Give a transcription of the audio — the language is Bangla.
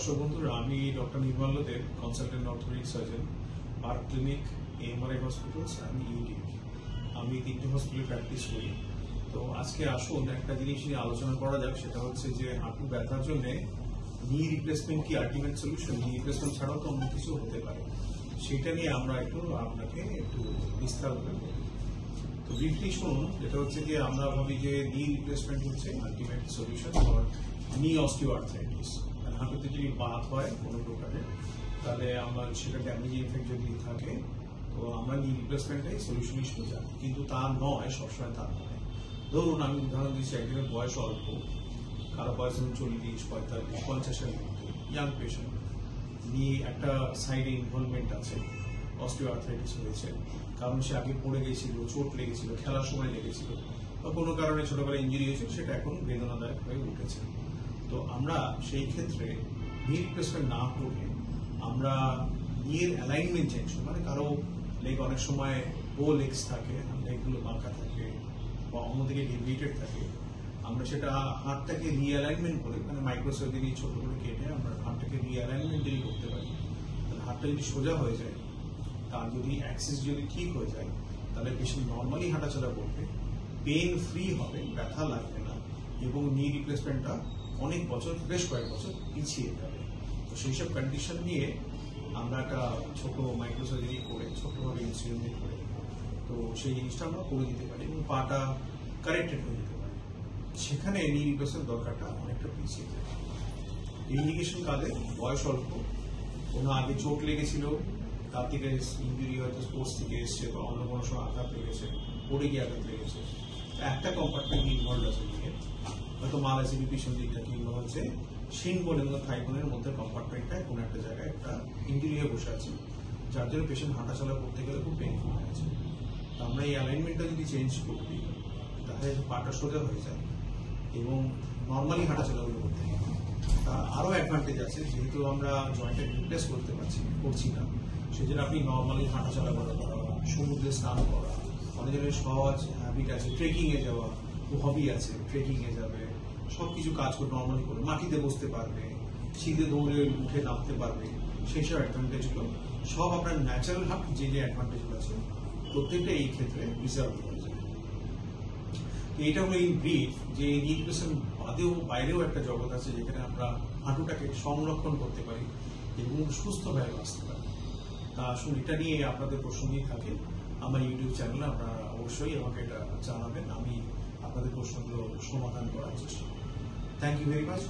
দর্শক বন্ধুরা, আমি doctor Nirmal Dev, consultant orthopaedic surgeon, park clinic, MRI hospitals আমি ইউডি। আমি তিনটে হসপিটালে প্র্যাকটিস করি। তো আজকে আসুন একটা জিনিস নিয়ে আলোচনা করা যাক, সেটা হচ্ছে যে হাঁটু ব্যথার জন্য নি রিপ্লেসমেন্ট কি আলটিমেট সলিউশন, নি রিপ্লেসমেন্ট ছাড়াও তো অন্য কিছু হতে পারে, সেটা নিয়ে আমরা আপনাকে একটু বিস্তার করে বলি। তো ব্রিফলি শুনুন, যেটা হচ্ছে যে আমরা ভাবি যে নি রিপ্লেসমেন্ট হচ্ছে আলটিমেট সলিউশন ফর নি অস্টিওআর্থ্রাইটিস। হাঁটুতে যদি বাত হয় কোনো প্রকারের, তাহলে আমরা সেটা ড্যামেজ ইফেক্ট যদি থাকে, তো আমরা নি রিপ্লেসমেন্টটাই সলিউশন হিসেবে জানি, কিন্তু তা নয়, সবসময় তা নয়। ধরুন আমি উদাহরণ দিচ্ছি, একজনের বয়স অল্প, কারো বয়স 40, 45, 50-এর মধ্যে, ইয়াং পেশেন্ট, নিয়ে একটা সাইডে ইনভলভমেন্ট আছে, অস্টিওআর্থ্রাইটিস হয়েছে, কারণ সে আগে পড়ে গেছিল, চোট লেগেছিল, খেলার সময় লেগেছিল, বা কোনো কারণে ছোটবেলায় ইঞ্জুরি হয়েছে, সেটা এখন বেদনাদায়ক হয়ে উঠেছে। তো আমরা সেই ক্ষেত্রে নি রিপ্লেসমেন্ট না করে আমরা নিয়ের অ্যালাইনমেন্ট চেঞ্জ, মানে কারো লেগ অনেক সময় ও লেগস থাকে, লেগগুলো বাঁকা থাকে বা অন্যদিকে ডেভিয়েটেড থাকে, আমরা সেটা হাতটাকে রিঅ্যালাইনমেন্ট করে, মানে মাইক্রোসার্জারি ছোট করে কেটে আমরা হাতটাকে রিঅ্যালাইনমেন্ট যদি করতে পারি, তাহলে হাতটা যদি সোজা হয়ে যায়, তার যদি অ্যাক্সিস যদি ঠিক হয়ে যায়, তাহলে পেশেন্ট নর্মালি হাঁটাচলা করবে, পেন ফ্রি হবে, ব্যথা লাগবে না, এবং নি রিপ্লেসমেন্টটা অনেক বছর, বেশ কয়েক বছর পিছিয়ে যাবে। তো সেই সব কন্ডিশন নিয়ে আমরা একটা ছোট মাইক্রোসার্জারি করে, ছোটভাবে ইনসিডেন্ট করে, তো সেই জিনিসটা আমরা করে দিতে পারি এবং পাটা কারেক্টেড হয়ে যেতে পারে। সেখানে নি রিপ্লেসমেন্ট দরকারটা অনেকটা পিছিয়ে যায়। ইন্ডিকেশন কাদের? বয়স অল্প, কোনো আগে চোট লেগেছিল, তার থেকে ইঞ্জুরি হয়তো স্পোর্টস থেকে এসছে, বা অন্য কোনো সময় আঘাত লেগেছে, পড়ে গিয়ে আঘাত লেগেছে, একটা কম্পার্টমেন্ট ইনভলভ আছে নিয়ে, হয়তো মাল অ্যাসিডি পিছন দিকটা, কিংবা হচ্ছে শিন বোন এবং থাই বোনের মধ্যে কম্পার্টমেন্টটায় কোনো একটা জায়গায় একটা ইঞ্জুরি হয়ে বসে আছে, যার জন্য পেশেন্ট হাঁটাচলা করতে গেলে খুব পেইনফুল হয়ে আছে। তো আমরা এই অ্যালাইনমেন্টটা যদি চেঞ্জ করে দিই, তাহলে পাটা সোজা হয়ে যায় এবং নর্মালি হাঁটাচলাগুলো করতে পারি। তার আরও অ্যাডভান্টেজ আছে, যেহেতু আমরা জয়েন্টে রিপ্লেস করছি না, সেজন্য আপনি নর্মালি হাঁটাচলা করা, সমুদ্রে স্নান করা, অনেক জনের সহজ হ্যাবিট আছে, ট্রেকিংয়ে যাওয়া, হবি আছে, ট্রেকিংয়ে যাবে, সবকিছু কাজ করে নর্মালি করে, মাটিতে বসতে পারবে, শীতে দৌড়ে উঠে নামতে পারবে, সেই সব অ্যাডভান্টেজগুলো সব আপনার ন্যাচারাল হার্ট যে অ্যাডভান্টেজগুলো আছে, প্রত্যেকটা এই ক্ষেত্রে রিজার্ভ হয়ে যায়। তো এটা হলো এই ব্রিফ, যে নি রিপ্লেসমেন্ট বাদেও বাইরেও একটা জগৎ আছে, যেখানে আমরা হাঁটুটাকে সংরক্ষণ করতে পারি এবং সুস্থভাবে বাঁচতে পারি। তা আসুন, এটা নিয়ে আপনাদের প্রশ্ন নিয়ে থাকে আমার ইউটিউব চ্যানেলে, আপনারা অবশ্যই আমাকে এটা জানাবেন, আমি আপনাদের প্রশ্নগুলো সমাধান করার চেষ্টা করব। Thank you very much.